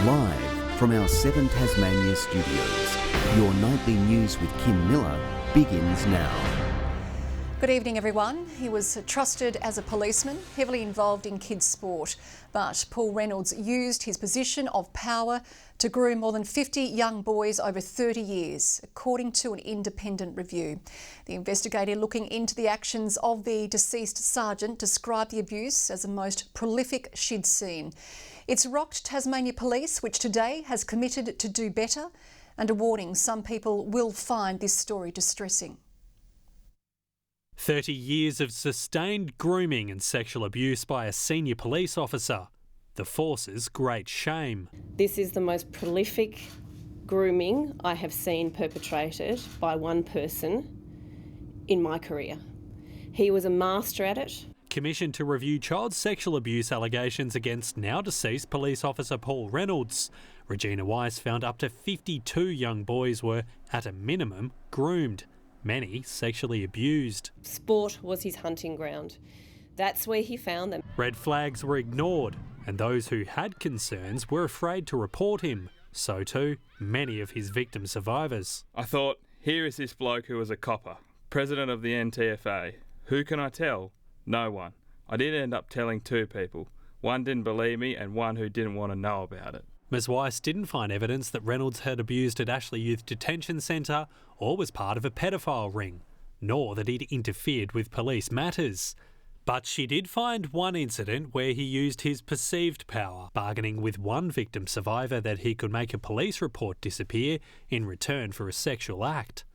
Live from our 7 Tasmania studios, your nightly news with Kim Miller begins now. Good evening, everyone. He was trusted as a policeman, heavily involved in kids' sport, but Paul Reynolds used his position of power to groom more than 50 young boys over 30 years, according to an independent review. The investigator looking into the actions of the deceased sergeant described the abuse as the most prolific she'd seen. It's rocked Tasmania Police, which today has committed to do better, and a warning some people will find this story distressing. 30 years of sustained grooming and sexual abuse by a senior police officer. The force's great shame. This is the most prolific grooming I have seen perpetrated by one person in my career. He was a master at it. Commissioned to review child sexual abuse allegations against now deceased police officer Paul Reynolds. Regina Weiss found up to 52 young boys were, at a minimum, groomed. Many sexually abused. Sport was his hunting ground. That's where he found them. Red flags were ignored, and those who had concerns were afraid to report him. So too, many of his victim survivors. I thought, here is this bloke who was a copper, president of the NTFA. Who can I tell? No one. I did end up telling 2 people. One didn't believe me and one who didn't want to know about it. Ms Weiss didn't find evidence that Reynolds had abused at Ashley Youth Detention Centre or was part of a pedophile ring, nor that he'd interfered with police matters. But she did find one incident where he used his perceived power, bargaining with one victim survivor that he could make a police report disappear in return for a sexual act.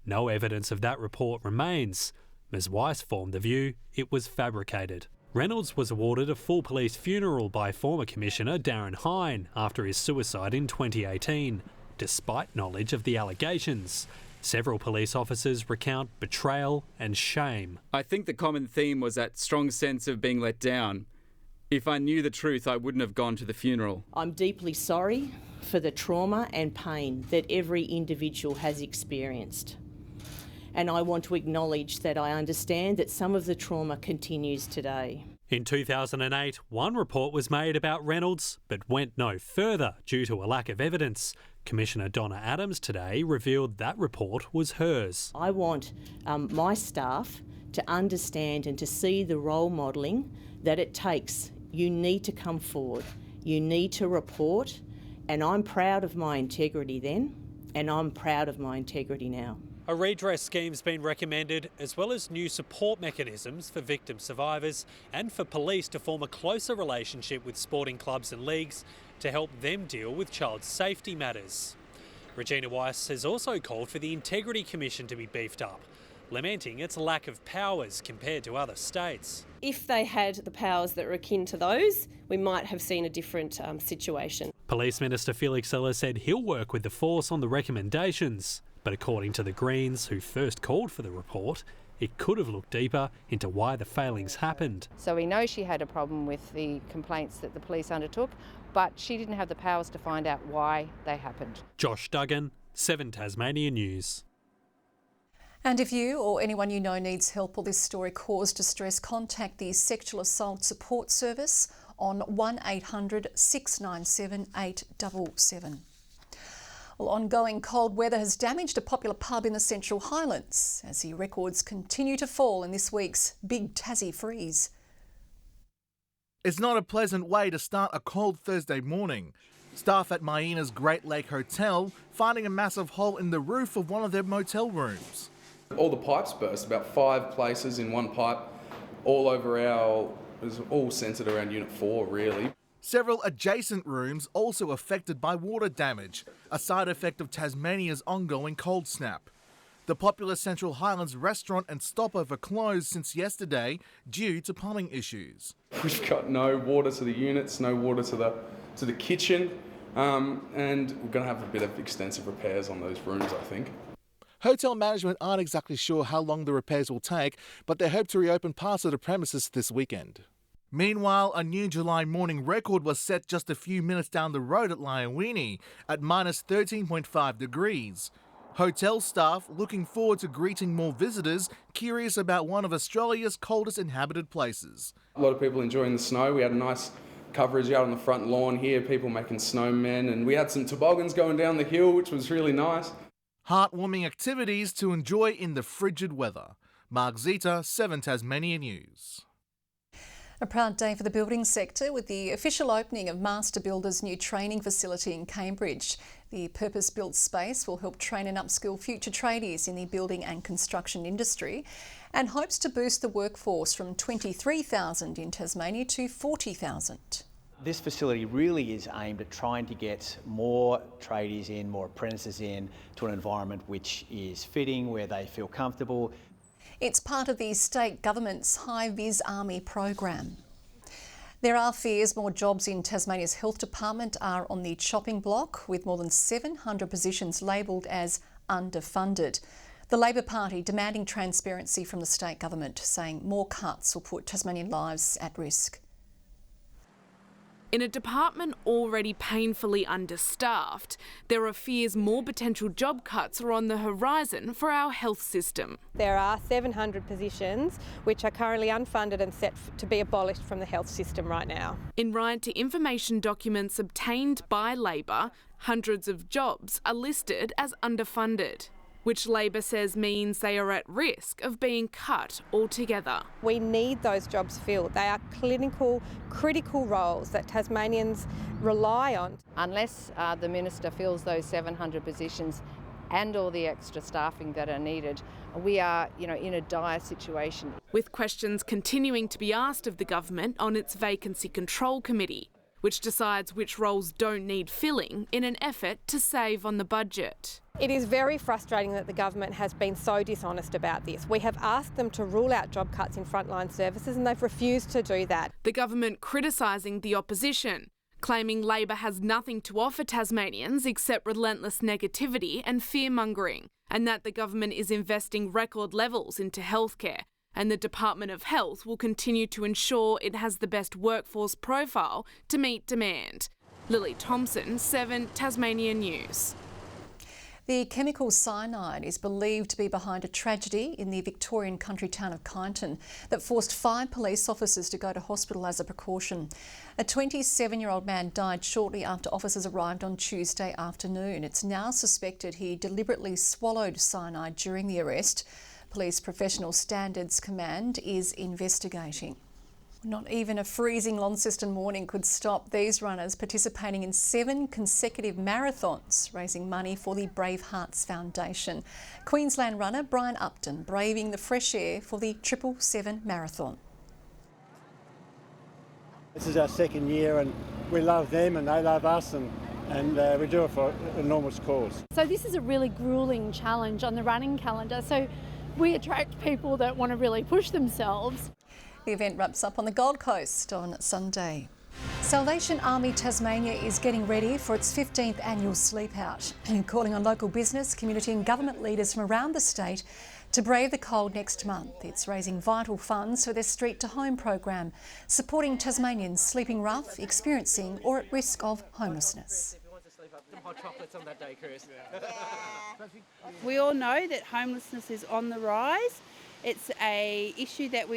No evidence of that report remains. Ms Weiss formed the view it was fabricated. Reynolds was awarded a full police funeral by former Commissioner Darren Hine after his suicide in 2018, despite knowledge of the allegations. Several police officers recount betrayal and shame. I think the common theme was that strong sense of being let down. If I knew the truth, I wouldn't have gone to the funeral. I'm deeply sorry for the trauma and pain that every individual has experienced. And I want to acknowledge that I understand that some of the trauma continues today. In 2008, one report was made about Reynolds, but went no further due to a lack of evidence. Commissioner Donna Adams today revealed that report was hers. I want my staff to understand and to see the role modelling that it takes. You need to come forward. You need to report. And I'm proud of my integrity then, and I'm proud of my integrity now. A redress scheme's been recommended, as well as new support mechanisms for victim survivors and for police to form a closer relationship with sporting clubs and leagues to help them deal with child safety matters. Regina Weiss has also called for the Integrity Commission to be beefed up, lamenting its lack of powers compared to other states. If they had the powers that were akin to those, we might have seen a different situation. Police Minister Felix Eller said he'll work with the force on the recommendations. But according to the Greens, who first called for the report, it could have looked deeper into why the failings happened. So we know she had a problem with the complaints that the police undertook, but she didn't have the powers to find out why they happened. Josh Duggan, 7 Tasmania News. And if you or anyone you know needs help or this story caused distress, contact the Sexual Assault Support Service on 1800 697 877. Well, ongoing cold weather has damaged a popular pub in the Central Highlands as the records continue to fall in this week's Big Tassie Freeze. It's not a pleasant way to start a cold Thursday morning. Staff at Myena's Great Lake Hotel finding a massive hole in the roof of one of their motel rooms. All the pipes burst, about 5 places in one pipe, all over it was all centred around Unit 4 really. Several adjacent rooms also affected by water damage, a side effect of Tasmania's ongoing cold snap. The popular Central Highlands restaurant and stopover closed since yesterday due to plumbing issues. We've got no water to the units, no water to the kitchen, and we're going to have a bit of extensive repairs on those rooms, I think. Hotel management aren't exactly sure how long the repairs will take, but they hope to reopen parts of the premises this weekend. Meanwhile, a new July morning record was set just a few minutes down the road at Lyowini at minus 13.5 degrees. Hotel staff looking forward to greeting more visitors curious about one of Australia's coldest inhabited places. A lot of people enjoying the snow. We had a nice coverage out on the front lawn here, people making snowmen, and we had some toboggans going down the hill, which was really nice. Heartwarming activities to enjoy in the frigid weather. Mark Zita, 7 Tasmania News. A proud day for the building sector with the official opening of Master Builder's new training facility in Cambridge. The purpose-built space will help train and upskill future tradies in the building and construction industry and hopes to boost the workforce from 23,000 in Tasmania to 40,000. This facility really is aimed at trying to get more tradies in, more apprentices in, to an environment which is fitting, where they feel comfortable. It's part of the state government's High Vis Army program. There are fears more jobs in Tasmania's health department are on the chopping block, with more than 700 positions labelled as underfunded. The Labor Party demanding transparency from the state government, saying more cuts will put Tasmanian lives at risk. In a department already painfully understaffed, there are fears more potential job cuts are on the horizon for our health system. There are 700 positions which are currently unfunded and set to be abolished from the health system right now. In right to information documents obtained by Labor, hundreds of jobs are listed as underfunded, which Labor says means they are at risk of being cut altogether. We need those jobs filled. They are clinical, critical roles that Tasmanians rely on. Unless the Minister fills those 700 positions and all the extra staffing that are needed, we are, in a dire situation. With questions continuing to be asked of the government on its Vacancy Control Committee, which decides which roles don't need filling in an effort to save on the budget. It is very frustrating that the government has been so dishonest about this. We have asked them to rule out job cuts in frontline services and they've refused to do that. The government criticising the opposition, claiming Labor has nothing to offer Tasmanians except relentless negativity and fear-mongering, and that the government is investing record levels into healthcare, and the Department of Health will continue to ensure it has the best workforce profile to meet demand. Lily Thompson, 7 Tasmania News. The chemical cyanide is believed to be behind a tragedy in the Victorian country town of Kyneton that forced 5 police officers to go to hospital as a precaution. A 27-year-old man died shortly after officers arrived on Tuesday afternoon. It's now suspected he deliberately swallowed cyanide during the arrest. Police Professional Standards Command is investigating. Not even a freezing Launceston morning could stop these runners participating in 7 consecutive marathons, raising money for the Brave Hearts Foundation. Queensland runner Brian Upton braving the fresh air for the 777 marathon. This is our 2nd year and we love them and they love us and we do it for an enormous cause. So this is a really gruelling challenge on the running calendar, so we attract people that want to really push themselves. The event wraps up on the Gold Coast on Sunday. Salvation Army Tasmania is getting ready for its 15th annual Sleep Out and calling on local business, community and government leaders from around the state to brave the cold next month. It's raising vital funds for their Street to Home program, supporting Tasmanians sleeping rough, experiencing or at risk of homelessness. We all know that homelessness is on the rise. It's an issue that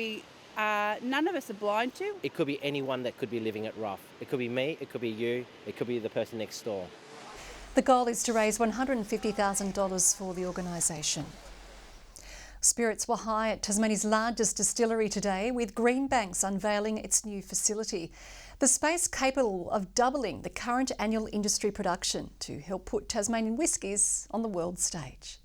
none of us are blind to. It could be anyone that could be living it rough. It could be me, it could be you, it could be the person next door. The goal is to raise $150,000 for the organisation. Spirits were high at Tasmania's largest distillery today, with Greenbanks unveiling its new facility. The space capable of doubling the current annual industry production to help put Tasmanian whiskies on the world stage.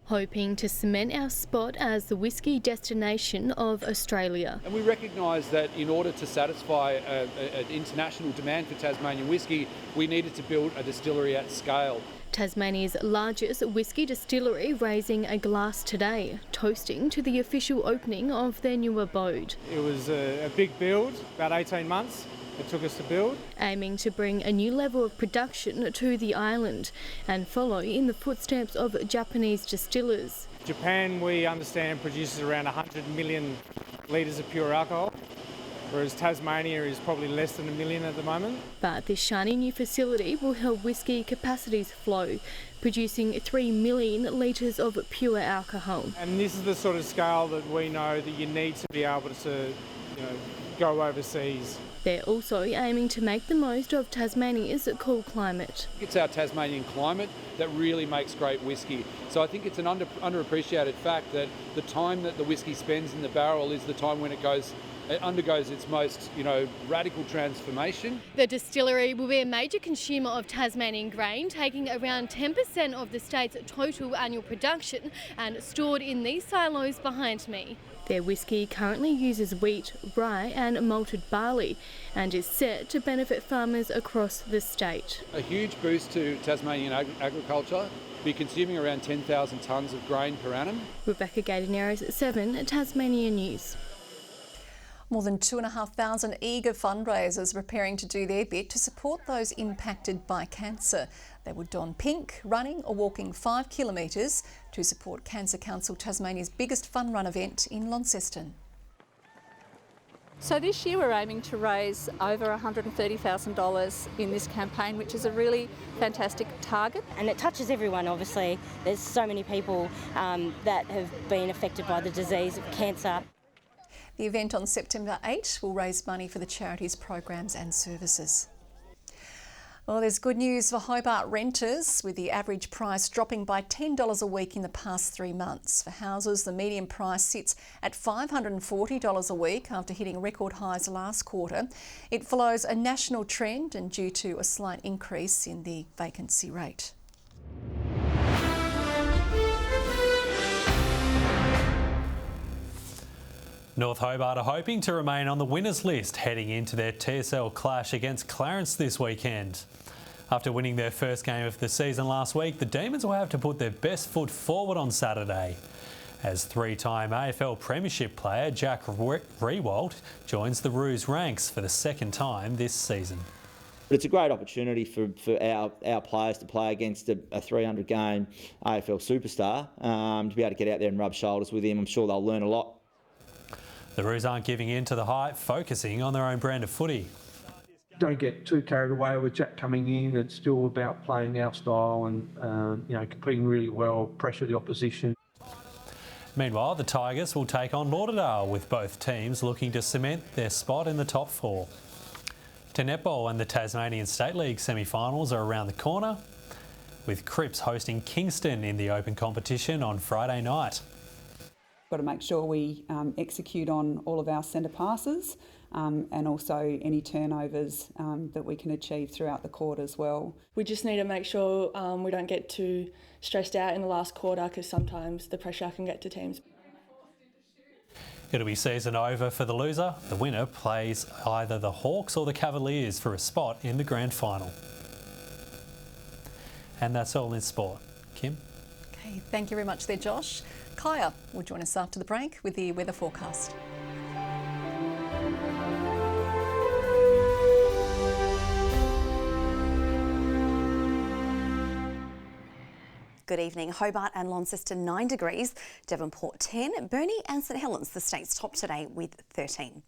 Hoping to cement our spot as the whisky destination of Australia. And we recognise that in order to satisfy an international demand for Tasmanian whisky, we needed to build a distillery at scale. Tasmania's largest whisky distillery raising a glass today, toasting to the official opening of their new abode. It was a big build, about 18 months. It took us to build. Aiming to bring a new level of production to the island and follow in the footsteps of Japanese distillers. Japan, we understand, produces around 100 million litres of pure alcohol, whereas Tasmania is probably less than 1 million at the moment. But this shiny new facility will help whisky capacities flow, producing 3 million litres of pure alcohol. And this is the sort of scale that we know that you need to be able to, go overseas. They're also aiming to make the most of Tasmania's cool climate. It's our Tasmanian climate that really makes great whisky. So I think it's an underappreciated fact that the time that the whisky spends in the barrel is the time when it undergoes its most, radical transformation. The distillery will be a major consumer of Tasmanian grain, taking around 10% of the state's total annual production and stored in these silos behind me. Their whisky currently uses wheat, rye and malted barley and is set to benefit farmers across the state. A huge boost to Tasmanian agriculture. Be consuming around 10,000 tonnes of grain per annum. Rebecca Gaidaneros, 7 Tasmania News. More than 2,500 eager fundraisers are preparing to do their bit to support those impacted by cancer. They would don pink, running or walking 5 kilometres to support Cancer Council Tasmania's biggest fun run event in Launceston. So this year we're aiming to raise over $130,000 in this campaign, which is a really fantastic target. And it touches everyone, obviously. There's so many people that have been affected by the disease of cancer. The event on September 8 will raise money for the charity's programs and services. Well, there's good news for Hobart renters, with the average price dropping by $10 a week in the past 3 months. For houses, the median price sits at $540 a week after hitting record highs last quarter. It follows a national trend and due to a slight increase in the vacancy rate. North Hobart are hoping to remain on the winners list heading into their TSL clash against Clarence this weekend. After winning their first game of the season last week, the Demons will have to put their best foot forward on Saturday, as 3-time AFL Premiership player Jack Riewoldt joins the Roos ranks for the second time this season. But it's a great opportunity for our players to play against a 300-game AFL superstar, to be able to get out there and rub shoulders with him. I'm sure they'll learn a lot. The Roos aren't giving in to the hype, focusing on their own brand of footy. Don't get too carried away with Jack coming in. It's still about playing our style and competing really well, pressure the opposition. Meanwhile, the Tigers will take on Lauderdale, with both teams looking to cement their spot in the top 4. To netball, and the Tasmanian State League semi-finals are around the corner, with Cripps hosting Kingston in the open competition on Friday night. Got to make sure we execute on all of our centre passes and also any turnovers that we can achieve throughout the quarter as well. We just need to make sure we don't get too stressed out in the last quarter, because sometimes the pressure can get to teams. It'll be season over for the loser. The winner plays either the Hawks or the Cavaliers for a spot in the grand final. And that's all in sport. Kim? Okay, thank you very much there, Josh. Kaya will join us after the break with the weather forecast. Good evening. Hobart and Launceston 9 degrees, Devonport 10, Burnie and St Helens the state's top today with 13.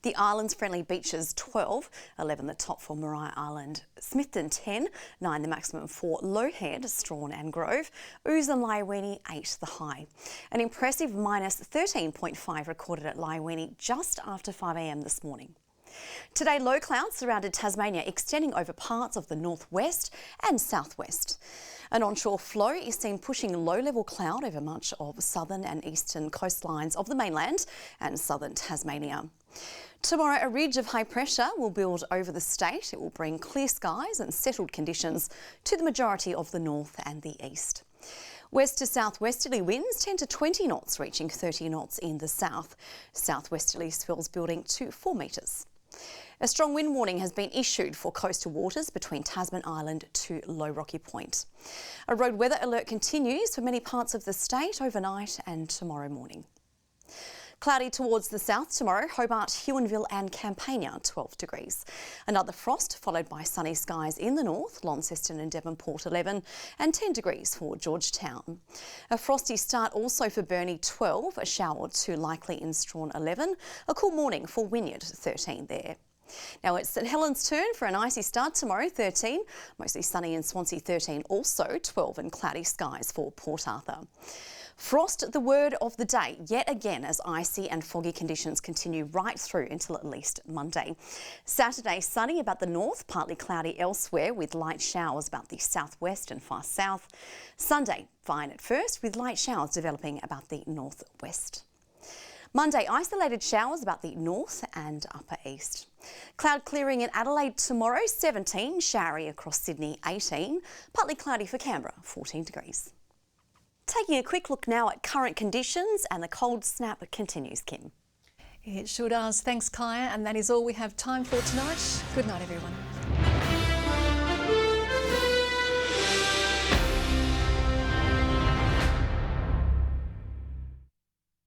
The island's friendly beaches 12, 11 the top for Maria Island, Smithton 10, 9 the maximum for Low Head, Strawn and Grove, Ouse and Lyweenie 8 the high. An impressive minus 13.5 recorded at Lyweenie just after 5 a.m. this morning. Today, low clouds surrounded Tasmania, extending over parts of the northwest and southwest. An onshore flow is seen pushing low-level cloud over much of southern and eastern coastlines of the mainland and southern Tasmania. Tomorrow, a ridge of high pressure will build over the state. It will bring clear skies and settled conditions to the majority of the north and the east. West to southwesterly winds 10 to 20 knots, reaching 30 knots in the south. Southwesterly swells building to 4 metres. A strong wind warning has been issued for coastal waters between Tasman Island to Low Rocky Point. A road weather alert continues for many parts of the state overnight and tomorrow morning. Cloudy towards the south tomorrow, Hobart, Huonville and Campania 12 degrees. Another frost followed by sunny skies in the north, Launceston and Devonport 11 and 10 degrees for Georgetown. A frosty start also for Burnie 12, a shower or two likely in Strawn 11, a cool morning for Wynyard 13 there. Now it's St Helens' turn for an icy start tomorrow, 13. Mostly sunny in Swansea 13, also 12 and cloudy skies for Port Arthur. Frost, the word of the day, yet again as icy and foggy conditions continue right through until at least Monday. Saturday, sunny about the north, partly cloudy elsewhere with light showers about the southwest and far south. Sunday, fine at first with light showers developing about the northwest. Monday, isolated showers about the north and upper east. Cloud clearing in Adelaide tomorrow, 17, showery across Sydney, 18, partly cloudy for Canberra, 14 degrees. Taking a quick look now at current conditions, and the cold snap continues, Kim. It sure does. Thanks, Kaya. And that is all we have time for tonight. Good night, everyone.